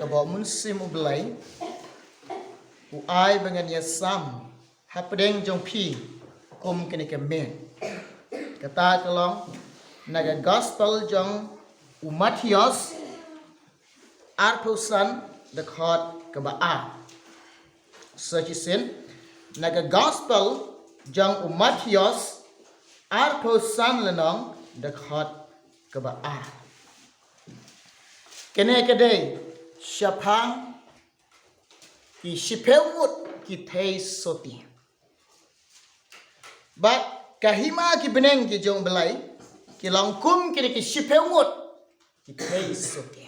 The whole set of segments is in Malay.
bawa musim ubelai uai dengan yasam hapdeng jong pi kum kene kemen kata kelong naga gospel jong Matius arpusan dekat kebaa sekisin naga gospel jong Matius arpusan lenong dekat kebaa kene kedai syapang ki Shiphew ki theisotti bat kahima ki beneng ki jong belai ki langkum ki Shiphew ki theisotti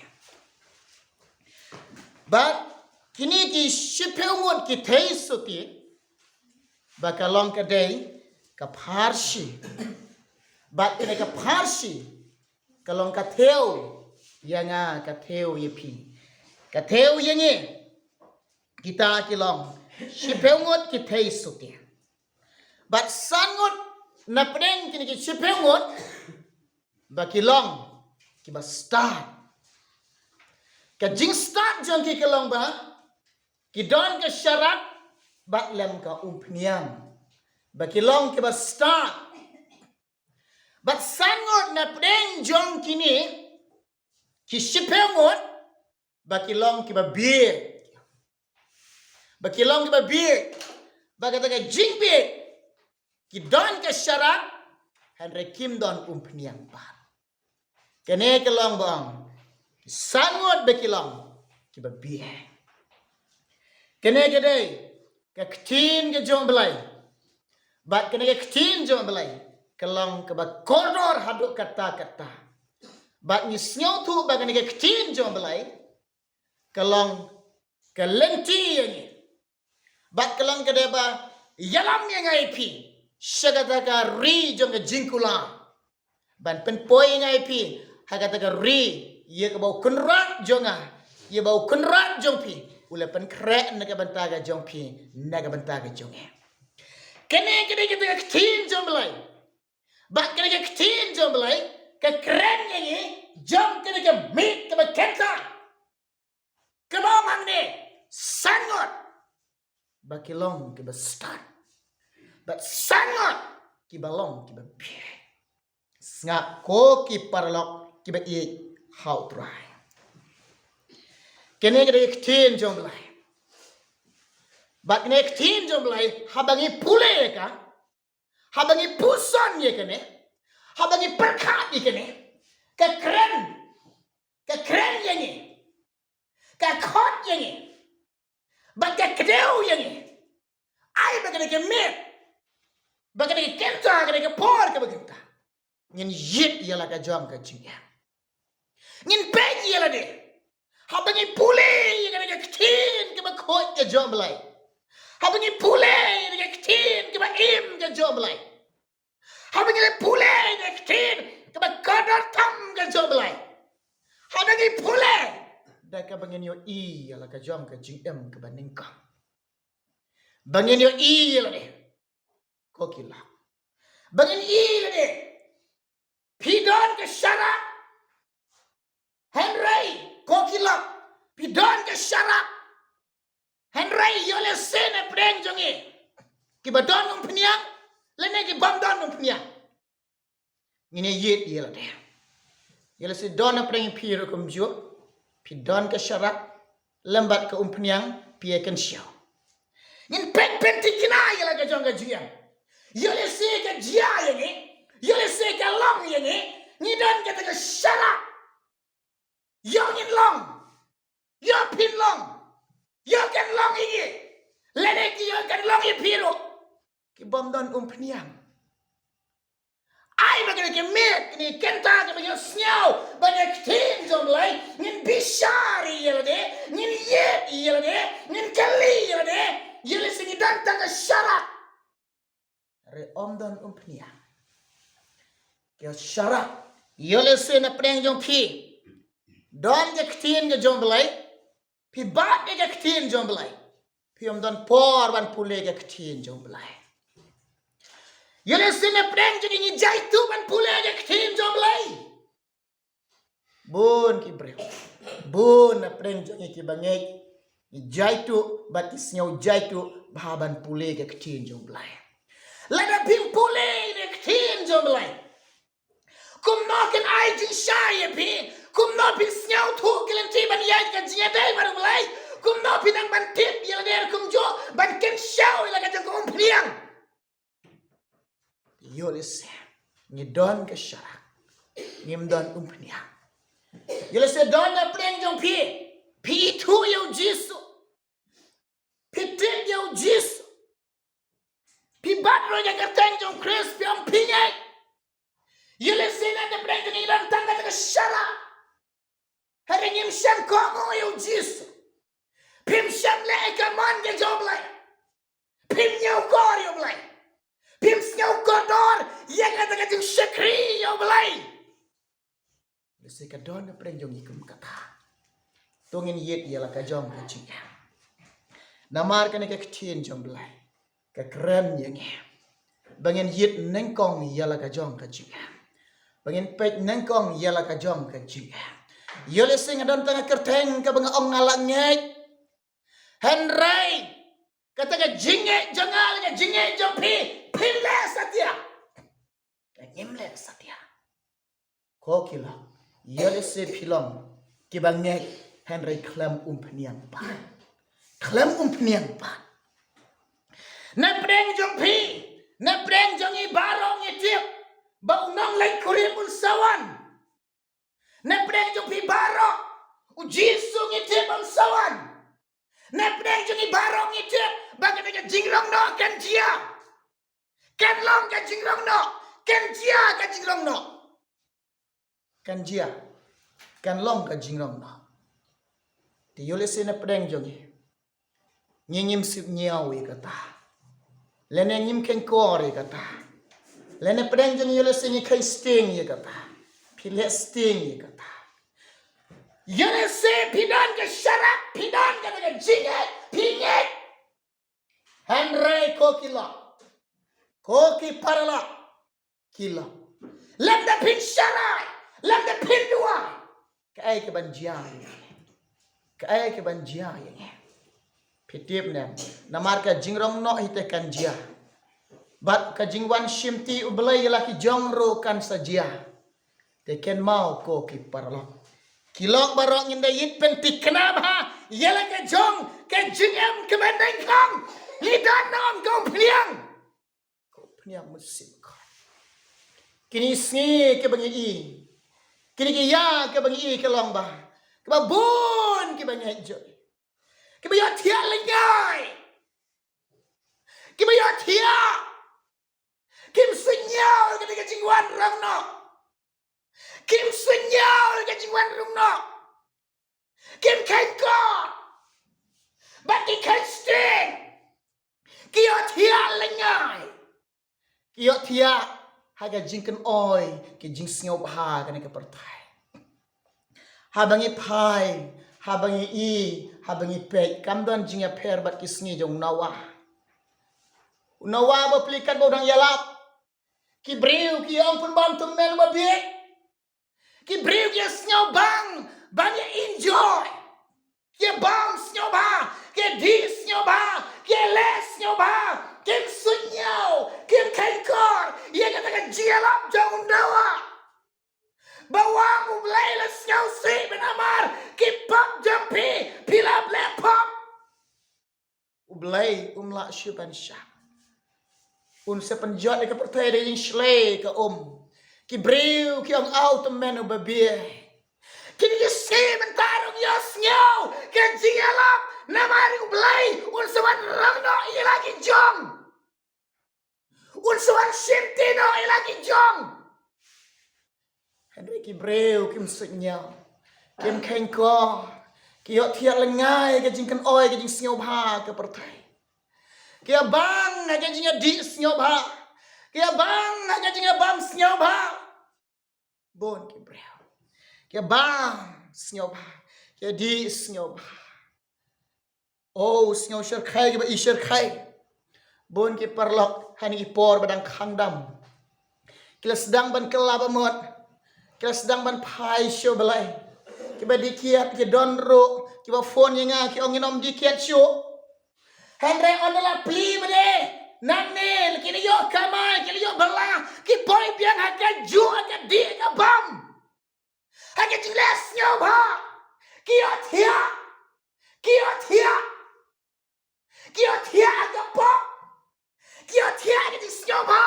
bat kini ki Shiphew ki theisotti bakalong kedai ka Parsi bat kene ka Parsi kalong ka theu yanga ka theu yepi ka theu yange kita kilong Shiphew ki theisotti bat sangot na preng kini ki Shiphew bakilong ki ba start ka jing start jong ki kilong ba ki don ka syarat bat lem ka umpniam bakilong ki ba start bat sangot na preng jong kini ki Shiphew bakilong ki ba bir bakilong ki ba bir bagata ka jing bir ki don ka syarat Henry Kim don umpniang pa kene kelong bang sangot bekilong ki ba bir kene gede ka ktin ke jong belai bat kene ka ktin jong belai kelong ke ba koridor haduk kata-kata bat ni snyau tu ba kene ka ktin jong belai kelong ke lenti yang bat kelong ke deba yalam yang ai pi syagata ka ri jong ke jingkula ban penpoi ngai pi hagata ka ri ye ka bau kunrat jonga ye bau kunrat jong pi ule pen krek na ka bantaga jong pi na ka bantaga jong kene kita ktin jong belai bat kene ka ktin jong belai ka kren yang jong kene ka mit ka kenta ka bawang ne sangot bakilong ki ba start but sangot ki balong ki ba bir snga ko ki parlok ki ba i how try kene gede ktin jong belai but kene ktin jong belai habangi pule ka habangi puson ye kene habangi perkat ye kene ka kren ye ni ka khot ye ni but ka kedeu ye ni ai ba kene ke met ba kene ke kenta kene ke por ke bagenta ngin yit yala ka jom ka jinga ngin peg yala de habangi pule ye kene ke ktin ke ba khot ke jom belai habangi pule ye ke ktin ke ba im ke jom belai habangi pule ye ke ktin ke ba kadar tam ke jom belai habangi pule da ka bangin yo i yala ka jom ka jingem ke ba ningka bangin yo i yala de kokila bangin i yala de pidon ke syara Henry kokila pidon ke syara Henry yole sene preng jonge ki ba don umpniang lene ki bam don umpniang ngine yit yala de yala se don preng piro kum jo pidon ke syara lembat ke umpniang pie ken syau ngin pen tikina yala ga jonga jiang yole se ka jia yangi yole se ka long yangi ni don ke ta syara yo ngin long yo pin long yo kan long ini lene ki yo kan long i piro ki bom don umpniang ai ba ke met ni kenta ke yo snyau ba ne ktin jom lai ngin bishari yelde ngin yet yelde ngin kali yelde yele singi dan tanga syarat re om don umpniang ke syarat yele se na preng jom pi don ke ktin ke jom lai pi bat ke ktin jom lai pi om don por ban pule ke ktin jom lai yele se na preng jadi ni jai tu ban pule ke ktin jom lai Bun ki breu. Bun na preng jong ki bangek. Jaitu batis nyau jaitu bahaban pule ke ketin jong belai. Lada pim pule ne ketin jong belai. Kum no kan ai jing shy pi. Kum no pin nyau tu kelen ti ban yai ka jing dai baru belai. Kum no pin ang ban tip yel der kum jo ban ken shau ila ka jong kum pliang. Yolis ni don ke syarak. Ngim don pliang. Yolis don na preng jong pi. Pi tu yo jisu. Pitin yo jisu. Pi badro ya kerteng jong Chris pi om pinyai. Yolis na de preng jong ilan tangga ke syarak. Hari ngim syam kongo yo jisu. Pim syam le ekaman ke joblai. Pim nyau kor yo blai. Pim nyau kodor yang kata ke jong syakri yo blai. Yolis ka don na preng jong ikum kata. Tungin yet ialah kajong kacingnya. Namar kan ke ketin jong belai. Ke keren yang bangin yet nengkong ialah kajong kacingnya. Bangin pek nengkong ialah kajong kacingnya. Yole sing adon tengah kerteng ke bang ong ngalak ngek. Henry kata ke jingek jangal ke jingek jong pi pile satia. Ke nyimle satia. Ko kila yole se pilong ki bang ngek Henry klem peniang pan. Klem peniang pan. Na preng jong pi. Na preng jong i barong i tiap. Ba unang lay kurim sawan. Na preng jong pi barong. Ujisung i tiap sawan. Na preng jong i barong i tiap. Baga naga jingrong no kan jia. Kan long kan jingrong no. Kan jia kan jingrong no. Kan jia. Kan long kan jingrong no. Di yolese na preng jong i. Ngingim sip nyawi kata. Lene ngim ken kori kata. Lene preng jong yolese ni kai sting ye kata. Pile sting ye kata. Yolese pidan ke syarak. Pidan ke naga jinget. Pinget. Henry kokila. Koki parala. Kila. Lemda pin syarak. Lemda pin dua. Kai ke banjian. Kai ke banjia yang pitip nem namar ka jingrong no hite kan jia bat ka jingwan shimti ublai laki jongro kan sajia te ken mau ko ki parlo kilok barong inda yit pentik kenapa ha yala ka jong ka jingam ke bandeng kong lidan nom kong peniang musim kong kini sngi ke bangi i kini ke ya ke bangi i ke long ba kebabun kibanya joy. Kibaya tia lengai. Kibaya tia. Kim senyal ketika jingwan rong no. Kim senyal ketika jingwan rong no. Kim kengkot. Baki kensting. Kio tia lengai. Kio tia haga jingken oi ke jing sengau baha kana ke pertai. Habangi pai, habangi i, habangi pek. Kamdan jingya per bat kisni jong nawa. Nawa bapelikan baudang yalap. Ki briu ki ampun bantum mel mabik. Ki briu ki sengau bang, bangya enjoy. Ki bang sengau ba, ki di sengau ba, ki les sengau ba, ki sunyau, ki kengkor. Ia katakan jialap jong nawa. Bawang ublay la syaw si benamar kipap jampi pila blepop ublay umla syuban syah sepenjot ke pertai de shlay ke ki briu ki ang out men babie kini ki si bentarung yo snyaw ke jingalap namari ublay sewan rangno ilagi jong sewan shimtino ilagi jong Henry ki breu kim senyal kim kengko ki yo tiat lengai ke jingkan oi ke jing snyob ha ke pertai ki abang ke jing di snyob ha ki abang ke jing bam snyob ha bon ki breu ki abang snyob ha ki di snyob ha oh snyob syar khai ke ba isyar khai bon ki perlok hani ipor badang khandam kila sedang ban kelab amot kita sedang ban pai show belai. Kita dikiat ke donro, kita phone yang kita onginom dikiat show. Henry onela pli bade. Nanil kini yo kamai, kini yo bala, ki boy biang haka ju haka di haka bam. Haka jingles nyo ba. Kiot hiya. Kiot hiya. Kiot hiya haka pop. Kiot hiya haka jing nyo ba.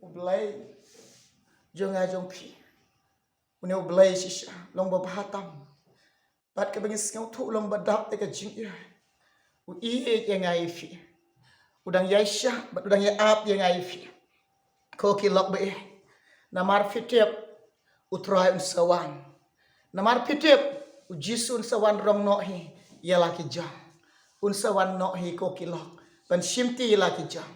Ublay. Jong ajong pi. Une ublay sisha. Long babahatam. Bat ka bangis ngaw tu long badap teka jing ya. Uiye yang ngai fi. Udang yaisha, bat udang ya ap yang ngai fi. Ko kilok be. Namar fitip utrai unsawan. Namar fitip ujisu unsawan rong no hi ya laki jam. Unsawan no hi ko kilok. Ban shimti ya laki jam.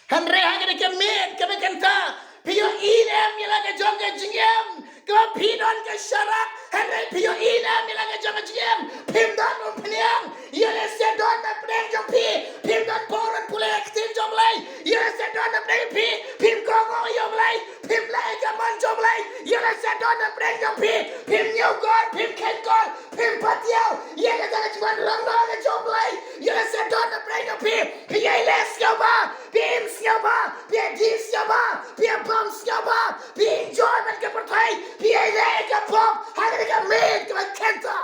Henry hangere kemen kemekenta. Pio inem ya laki jam ke jingem. Kau pidon ke syarat. Henry pio inem ya laki jam ke jingem. Pimdan umpeniam. Ya le sedon na pren jom pi. Pimdan poran pule ektin jom lay. Ya le sedon na pren pi. Pim kongo jom lay. Pim lay kaman jom lay. Ya le sedon na pren jom pi. Pim nyugor. Pim kenkor. Pim patiau. Ya le jangan cuma rong ke jom lay. Ya le sedon na pren jom pi. Pi les skaba. Pim skaba. Pi di skaba. Pi bom skaba. Pi enjoyment ke pertai. Pi le ke pop. Hanya ke mid ke kenta.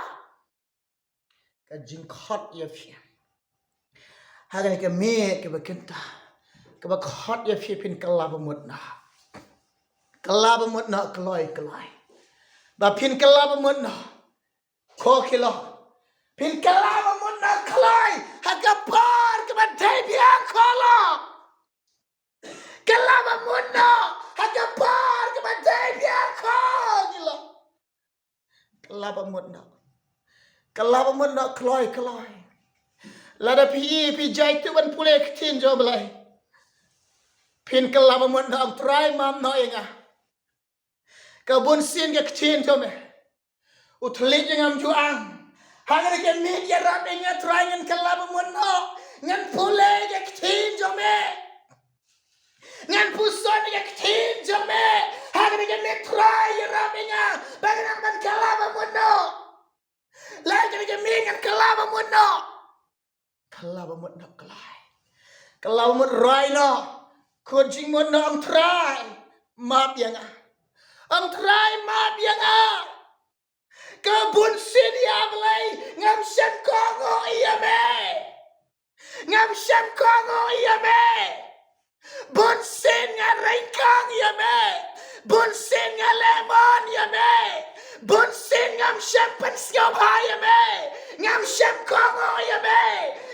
Ka jingkhot ya fi. Hagan ke me ke bekenta. Ke bakhot ya fi pin kelabamut na. Kelabamut na keloi. Ba pin kelabamut na. Ko kilo. Pin kelabamut na keloi. Hagapar ke badai biang kolo. Kelabamut na. Hagapar ke badai biang kolo. Kelabamut na. Kelabamut nak keloi. Lada pi jai tu ban pule ketin jo belai. Pin kelabamut nak try mam no inga. Kabun sin ke ketin jo me. Utlik yang am juang. Hangar ke media rap inga try ngan kelabamut no. Ngan pule ke ketin jo me. Ngan puson ke ketin jo me. Hangar ke me try rap inga. Bagaimana ban kelabamut no. Lagi ni kemingan kelabamut no. Kelabamut no kelai. Kelabamut rai no. Kucing mut no ang try. Maaf yang ah. Ang try maaf yang ah. Kebun sin ya belai. Ngam syam kongo iya me. Ngam syam kongo iya me. Bun sin ngan ringkang iya me. Bun sin ngan lemon iya me. Bun sin ngam syam penskop ya me. Ngam syam kongo ya me.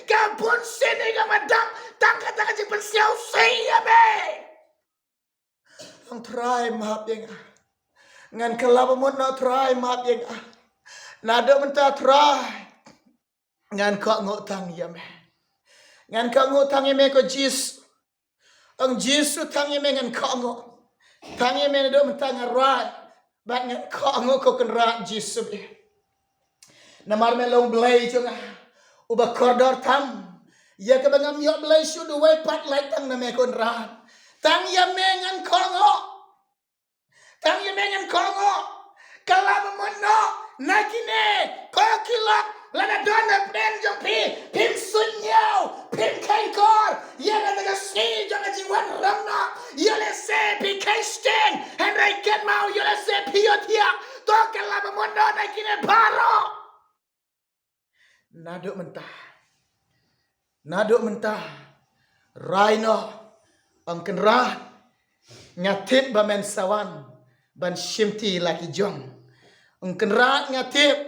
Ka bun sin ni ngam adang tangka jing penskop si ya me. Ang try maaf yang ah. Ngan kelabamut na try maaf yang ah. Nada menta try. Ngan kok ngutang ya me. Ngan kok ngutang ya me ko jis. Ang jisu tang ya me ngan kok ngut. Tang ya me nado menta ngarai. Bat ngan kok ngut ko kenra jisu be. Namar me long belai jonga. Uba koridor tam. Ya ke bangam yo belai shu du wai pat lai tang na me konra. Tang ya me ngan kok ngut. Tang ya me ngan kok ngut. Kelabamut no. Nakine. Kok kilok. Lada dona pren jong pi. Pim sunyau. Pim kaikor. Ya na naga si jonga jingwan rong no. Ya le se pi kai sten. Henry ken mau ya le se pi yo tiak. To kelabamut no nakine baro. Naduk mentah. Raino. Ang kenrat. Ngatip bamen sawan. Ban shimti laki jong. Ang kenrat ngatip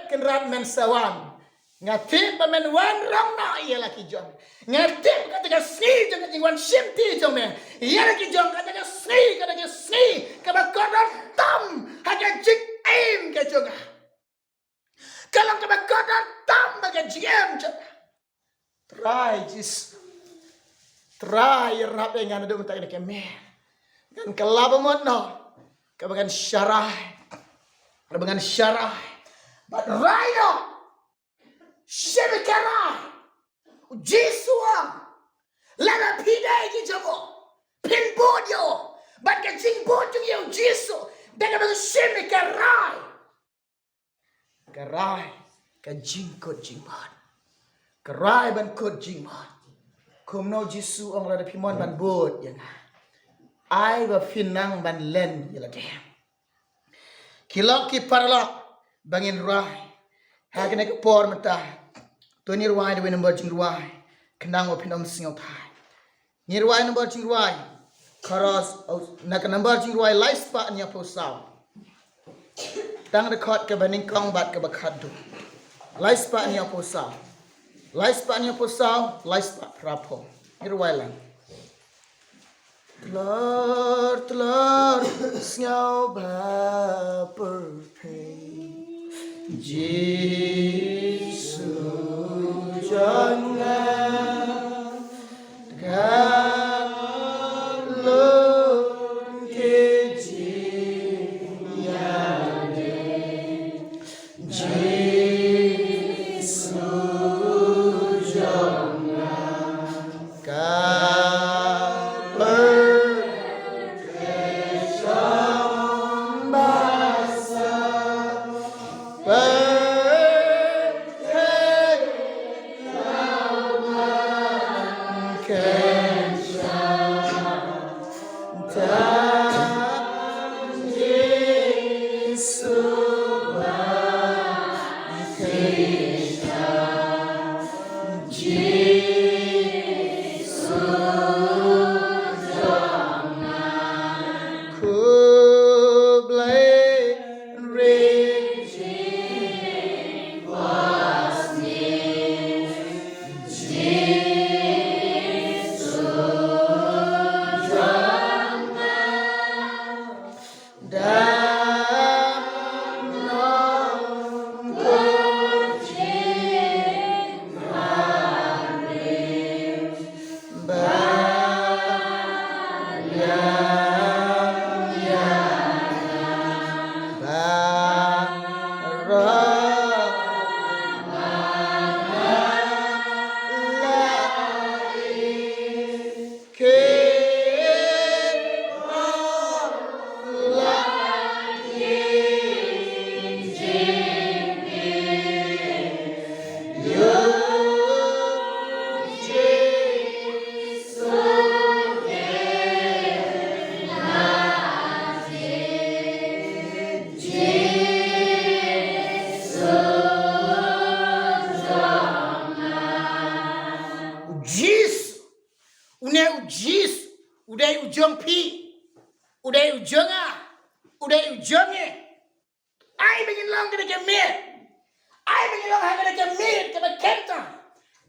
kenrat men sawan. Ngatip bamen wan rong na iya laki jong. Ngatip kata si jong jing wan shimti jong me. Iya laki jong kata si kaba kodon tam haga jing aim ke jong. Kalau kaba kodon tam haga jing jong. Try rap yang ada untuk ini keme. Kan kelabamut no. Kabangan syarah. But right no. Shibikara. Jisua. Lana pidai ki jogo. Pinbodio. But ka jing bo chung yau jisu. Dengan bang shimi ka rai. Ka rai. Ka jing kot jing ban. Ka rai ban kot jing ban. Kum no jisu ong rada pimon ban bot yang. Ai ba finang ban len yala dem. Kilok ki parlok bangin rai. Hakene ka por mata. To ni rai de number jing rai. Kenang wa pinom singaw thai. Ni rai number jing rai. Karos nak number jing rai lai spa nya po saw. Tang record ke baning kong bat ke bakadu. Lai spa nya po saw. Lai spa nya po saw, lai spa prapo. Ni rai lang. Telur singaw ba perpay. Jisu jangan kalung kejinyane. Jisu jangan udai ujung pi, udai ujunga, udai ujunge. Ai bangin long kena kemir, ai bangin long kena kemir kena kenta.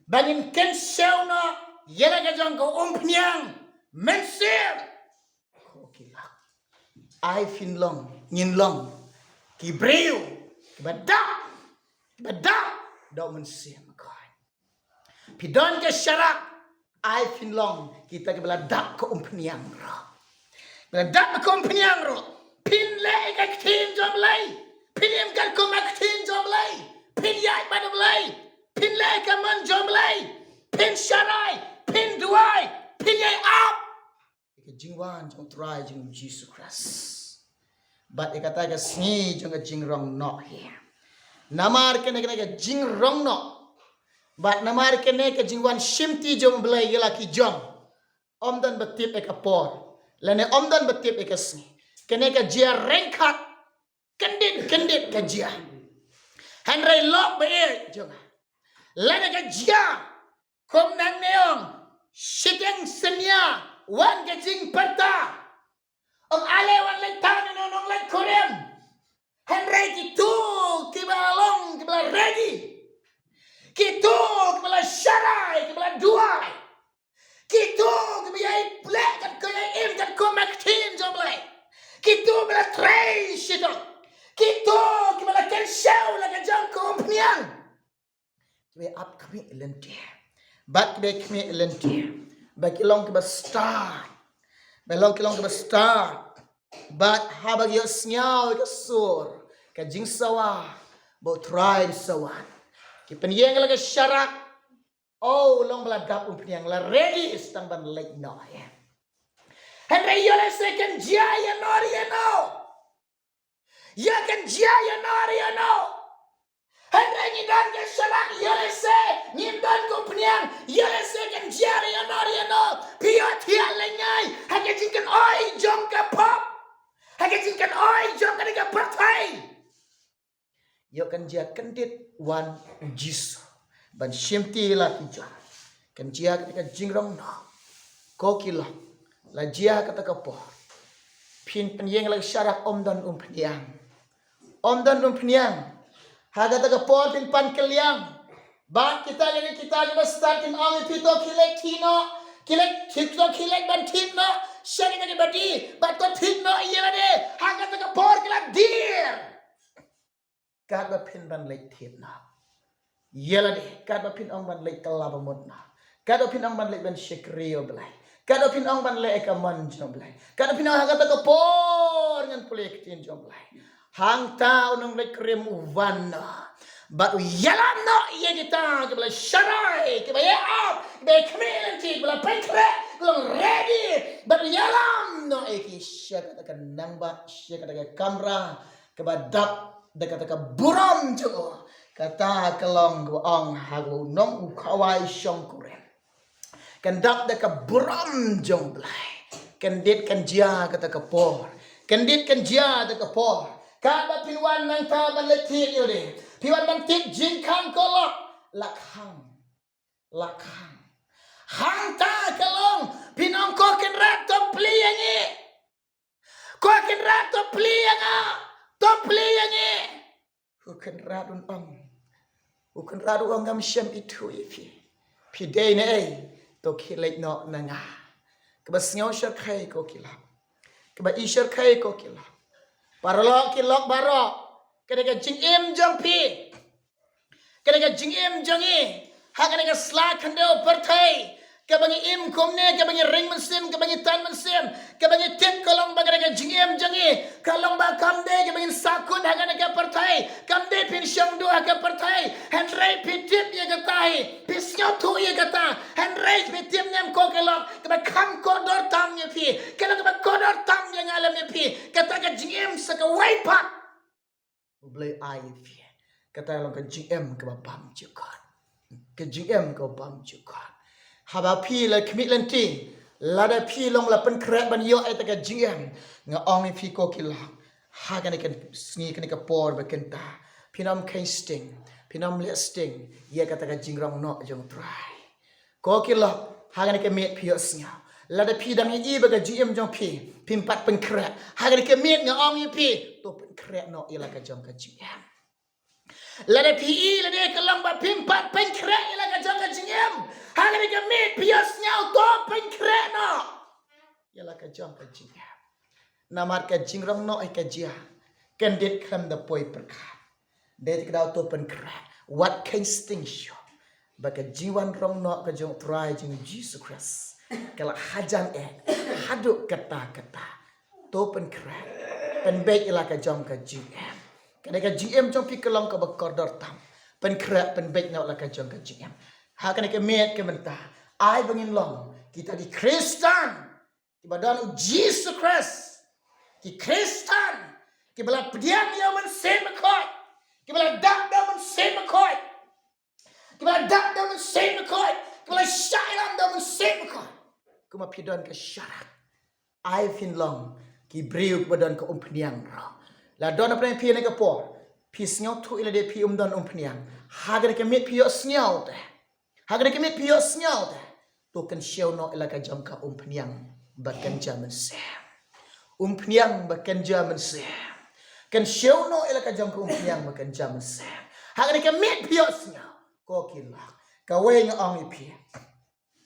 Bangin ken seuno, yela kajang ko umpnyang, mensir. Kokilak. Ai fin long, nyin long, kibreu, kibadak, dok mensir makai. Pidon ke syarak. Ai fin long kita ke beladak ke umpniang ro. Beladak ke umpniang ro. Pin le ka tin jom lai. Pin em kan ko mak tin jom lai. Pin yai badam lai. Pin le ka man jom lai. Pin syarai, pin duai, pin yai up. Ke jingwan jong try jing Jesus Christ. But ikata ke sni jong jing rong no here. Namar ke ne ke jing rong no. But namar kene ke jingwan shimti jom belai gela ki jom. Omdan betip e kapor. Lene omdan betip e kesni. Kene ke jia rengkat. Kendit ke jia. Henry lok be e jom. Lene ke jia. Kom nang neong. Shiteng senya. Wan ke jing perta. Om ale wan lek tang nonong lek korem. Henry kitu kibalong kibala ready. Kitu kepala syarai, kepala duai. Kitu kepala plek kat kaya im kat komak tin jomlai. Kitu kepala trace itu. Kitu kepala kensau laga jangko umpiang. Kebe up kami elentir. Bat kebe kami elentir. Bagi long kebe start. Belong kilong kebe start. Bat habag yo snyau ke sur. Ke jing sawa. Bo try sawan. Kipenyeng lagi syarak. Oh, long beladak umpiang la ready istang ban lek no ya. Henry yole se kan jaya nori no. Ya kan jaya nori no. Henry ni dan ke syarak yole se ni dan kumpunyang yole se kan jaya nori no. Pia tia lengai hake jingkan oi jong ke pop. Hake jingkan oi jong ke partai. Yo kan jia kendit wan jis ban shimti la hijau. Kan jia ketika jingrong no. Kokila la jia kata kapo. Pin penyeng la syarak om dan penyang. Om dan penyang. Haga kata kapo pin pan keliang. Ba kita ni startin om pito kilek tino. Kilek ban tino. Syari ni badi. Bat ko tino iya de. Haga kata kapo kilak dir. Kat pin ban lek tino. Yela de. Kat pin om ban lek kalabamut na. Kat pin om ban lek ban shikrio belai. Kada pinang ban le ka man jomblai. Kada pinang haga ta por ngan pulek tin jomblai. Hang ta unang le krem uwana. But yalam no ye kita ke bla sharai ke ba ya up be community bla penkre bla ready. But yalam no e ki shaka ta nang ba shaka ta kamera ke ba dap de kata ka buram jo. Kata kelong go ong hagu nong u kawai shong kurem. Kan dap deka buram jong blai. Kan dit kan jia kata kapor. Kan dit kan jia de kapor. Kaba pinwan nang ta ban letit yo de. Pinwan ban tik jing kang kolok. Lakhang. Hang ta kalong. Pinong ko ken rat to pli yang e. Ko ken rat to pli yang a. To pli yang e. Ko ken rat un ong. Ko ken rat un ngam syam itu ifi. Pi day ne e. To kilek no nanga. Keba snyaw syar khai ko kilap. Keba isyar khai ko kilap. Paralok kilok barok. Kadang jing im jong pi. Kadang jing im jong i. Hakan slak kando partai. Kabangi im komne, kabangi ring mesin, kabangi tan mesin, kabangi tip kalong bagai jing im jong i. Kalong ba kamde kabangi sakun hakan partai. Kamde pin syang dua ke partai. Henry pitip ye katai. Pisnyaw tu ye kata. Henry pitip nyam ko kelok. Kaba kam kodor tam ye pi. Kalau kaba kodor tam ye ngalam ye pi. Kata ka jing im saka waipat. Ublay ai pi. Kata long ka jing im kaba pam jukot. Ka jing im kaba pam jukot. Haba pi la kemit lenti. Lada pi long la pen krek ban yo ai taka jing im. Nga ong pi ko kilak. Hagan ikan sni kan ikan por berkenta. Pinam kain sting. Pinam liat sting. Ia kata ka jingrong no jong try. Ko kilak. Hagan ikan met pi yo snya. Lada pi dang i baga jing jong pi. Pimpat pen krek. Hagan ikan met nga ong i pi. To pen krek no ila ka jong ka jing im. Lada pi i lada kelang ba pimpat pen krek ila ka jong ka jing im. Hagan ikan met pi yo snya to pen krek no. Ila ka jong ka jing im. Namat ka jingrong no ai ka jia. Kan dit klam da poi perkat. Det kedau to pen krak. What can sting show. Baka jiwan rong no ka jong try jing Jesus Christ. Kala hajan haduk kata-kata. To pen krak. Pen bek ila ka jong ka GM. Kada ka GM jong pi kelong ka bakordor tam. Pen krak pen bek no la ka jong ka GM. Ha kana ka met ka menta. Ai bangin long. Kita di Kristen. Di badan Jesus Christ. Ki Kristen, ki bala pediam ya man sem koi, ki bala dak da man sem koi, ki bala dak da man sem koi, ki bala shailam da man sem koi. Kuma pidon ka syarat. Ai fin long ki briu badan ka umpniang ro. La don apa pi ne ka por. Pi snyaw tu ila de pi don umpniang. Hagar ka met pi yo snyaw te. Hagar ka met pi yo snyaw te. Tu kan show no ila ka jam ka umpniang bakan jaman sem. Umpniang bakan jaman sem. Kan show no ila ka jam ka umpniang bakan jaman sem. Hagar ka met pi yo snyaw. Ko kilak. Ka we nga ang ipi.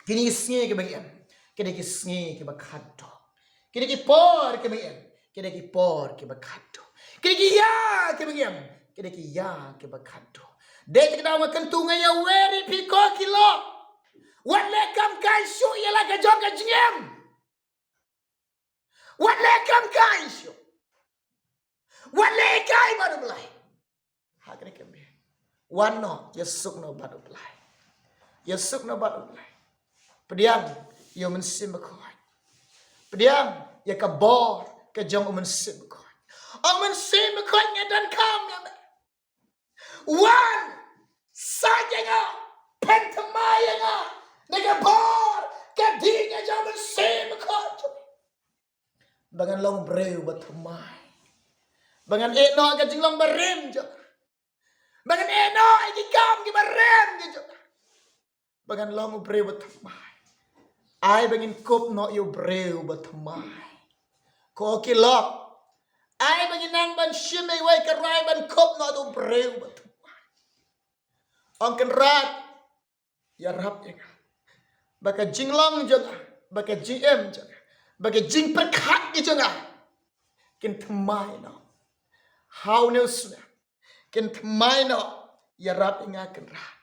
Kini sngi ka bagyan. Kini ki sngi ka bakadto. Kini ki por ka bagyan. Kini ki por ka bakadto. Kini ki ya ka bagyan. Kini ki ya ka bakadto. Dek ka daw makantungan ya weri pi ko kilok. Wat lekam kan show ila ka jam ka jingem. Wat lekam kan show. Wat lekai baru belai. Hagar ka be. Wan no yesuk no baru belai. Yesuk no baru belai. Pediam yo mensim koi. Pediam ya ka bor ke jong umen sim ko. Umen sim ko ngedan kam ya. One saja nga pentamaya nga nega bor ke dinga jong umen sim ko. Bangan long breu batamai. Bangan eno ka jinglong barem jo. Bangan eno iki kam ki barem jo. Bangan long breu batamai. Ai bangin kop no yo breu batamai. Ko kilok. Ai bangin nang ban shimei wai karai ban kop no do breu batamai. Ong kan rat ya rap ya. Baka jinglong jo. Baka GM jo. Baka jing perkat jo nga. Kin tamai no. How no suna. Kin tamai no. Ya rap inga kan rat.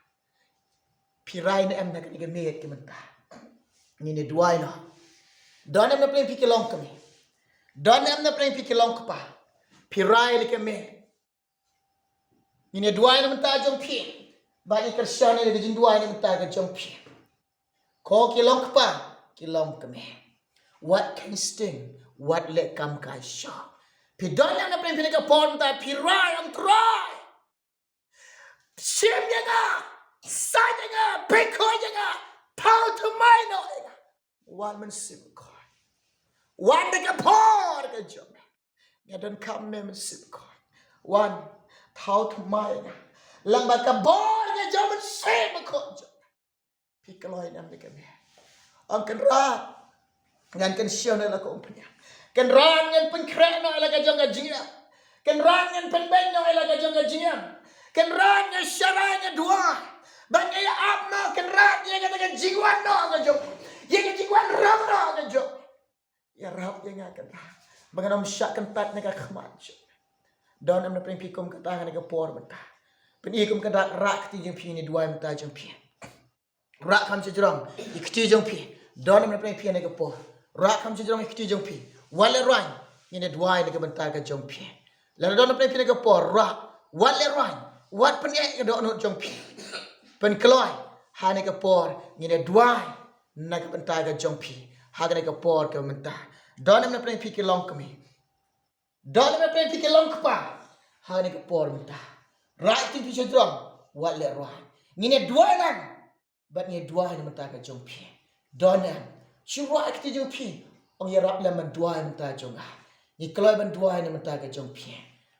Pirai na em na kan igamit ki menta. Ni duai no. Don em na pleng pikilong kami. Don em na pleng pikilong ka pa. Pirai li kami. Ni duai na menta jong pi. Ba ni Kristian ni jing duai na menta ka jong pi. Ko kilong ka pa, kilong kami. What can sting? What let come kai sha. Pi don em na pleng pikilong ka pa menta pirai ang try. Sim ya nga. Sa ya nga, peko ya nga. Pau to mai no. One man sim ko. One nega por ka jom. Ya don kam me sim ko. One thau to mai na. Lang ba ka bor ka jom sim ko jom. Pikaloy nam nega me. Ang kan ra ngan kan sio na la ko umpnya. Kan ra ngan pen kre no la ka jom ka jinga. Kan ra ngan pen ben no la ka jom ka jinga. Kan ra ngan syara ngan dua. Bang ya ap ma kan ra ya ka jingwan no ka jom. Ya ka jingwan ram no ka jom. Ya rap yang akan mengenam syak kentat nega kemaj. Don am na preng pikum kata nega por benta. Pen ikum kata rak ti jeng pi ni dua menta jeng pi. Rak kam sejrong ikti jeng pi. Don am na preng pi nega por. Rak kam sejrong ikti jeng pi. Wale roin ni dua nega benta ka jeng pi. Lalu don am preng pi nega por rak wale roin. Wat pen ek do no jeng pi. Pen kloy ha nega por ni dua nega benta ka jeng pi. Ha nega por ka menta. Don am na preng pikir long kami. Don am na preng pikir long kapa. Ha ni kapor minta. Right ti pisau drong. Wat le rohan. Ngine dua lang. But ni dua ni minta ka jong pi. Don am. Syurwa akti jong pi. Ong ya rap la man dua minta jong ah. Ni keloy ban dua ni minta ka jong pi.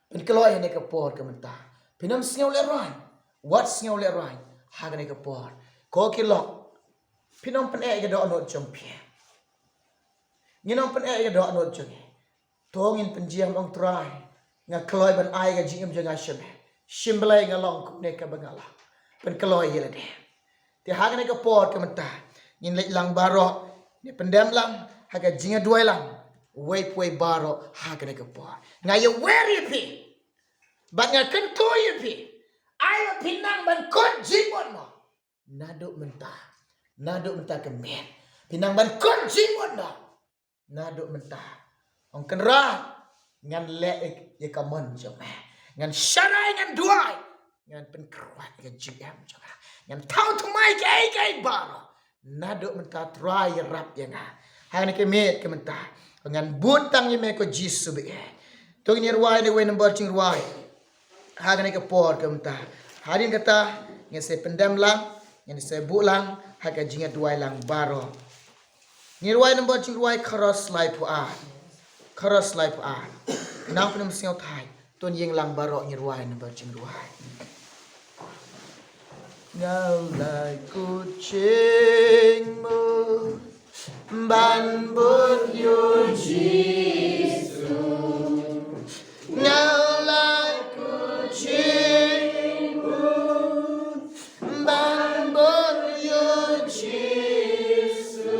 Pen keloy ni kapor ka minta. Pinam singaw le rohan. Wat singaw le rohan. Ha ni kapor. Ko kilok. Pinam pen e ga do no jong pi. Nginong pen e do anot jeng. Tongin penjiam ong try. Nga kloy ban ai ga jingam jeng asyam. Shimblay nga long kup ne ka bangala. Pen kloy yela de. Ti haga ne ka por ka menta. Ngin lek lang baro. Ni pendam lang haga jinga duai lang. Wei puai baro haga ne ka por. Nga ye weri pi. Ba nga kento ye pi. Ai pinang ban kon jimon no. Naduk menta. Naduk menta ka men. Pinang ban kon jimon no. Naduk mentah. Ong kenra ngan leek ye kamon jome. Ngan syarai ngan duai. Ngan penkeruat ngan GM jome. Ngan tau tu mai kai baro. Naduk mentah try rap ye nga. Hang ni kemet ke mentah. Ngan butang ye me ko jisu be. Tung ni ruai ni we nombor cing ruai. Hang ni ke por ke mentah. Harin kata ngan se pendam lang, ngan se bu lang, haga jinga duai lang baro. Nirwai nombor cingruai keras lai puan. Keras lai puan. Nang penem siau thai. Tuan yang lang barok nirwai nombor cingruai. Ngau lai kucingmu. Ban bun yu jisu. Ngau lai kucingmu. Ban bun yu jisu.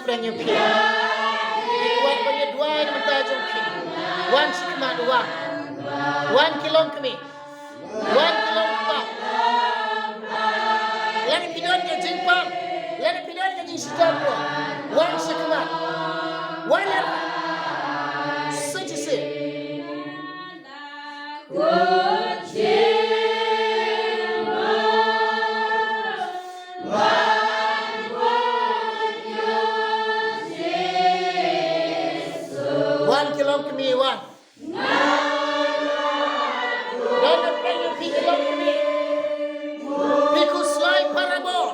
bring you peace. One when you dwell in the peace. One shikman one kilometer. 1 kilometer. Let it be done get jingpam. Let it be done get jingstapro. One shikman. One letter. Such is it. Me one. Don't bring your people up to me. Piku slide parabol.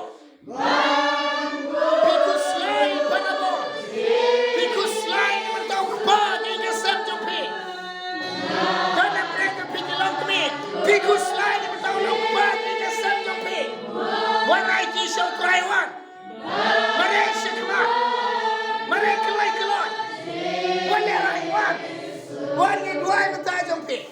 Piku slide parabol. Piku slide without bag in the center pit. Don't bring your people up to me. Piku slide without bag in the center pit. One night you shall cry one. Mare shikma. Mare kalai kalai. One day I one. One get one with the jumping.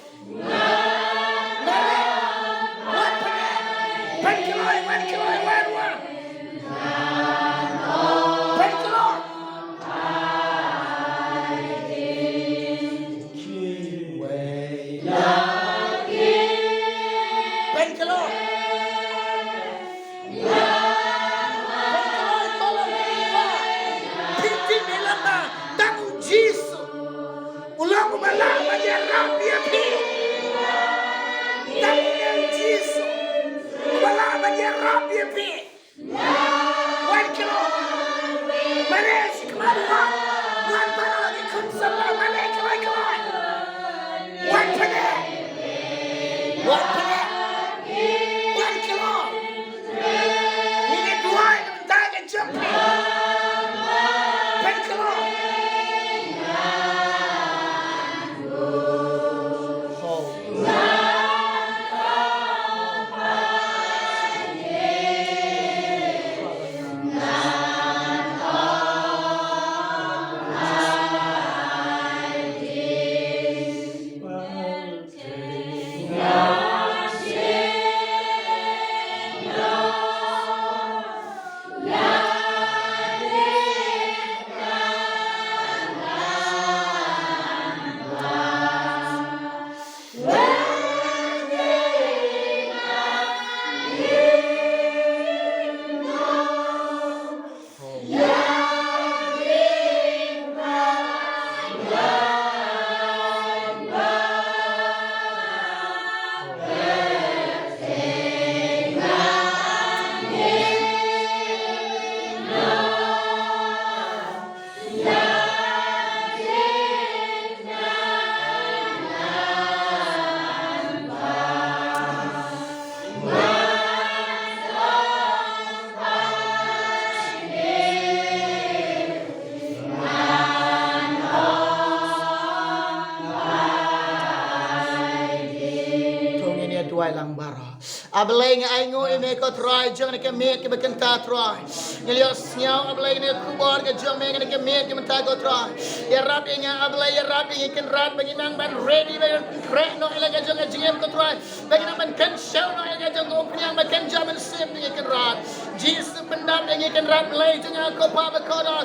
Abalay nga ay ngo ime ko try jang na kami ke bekanta try ngelios nyao abalay nga kubar ga jang me nga kami ke menta go try ya rap nga abalay ya rap nga ken rap bagi nang ban ready ba crack no ila ga jang ga jam ko try bagi nang ban kan show no ila ga jang go pnyang ba kan jam sim nga ken rap jesus pendam nga ken rap lay jang ko pa ba ko do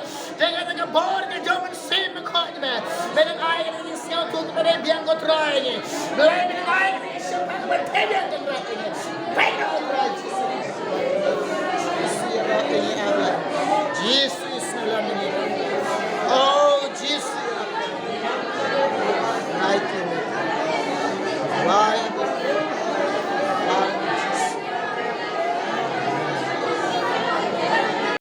jang nga bar ga jang sim ko ma ben ay nga ni siao tu ba biang go try ni lay ben ay nga siao ba tebya ken rap Jesus.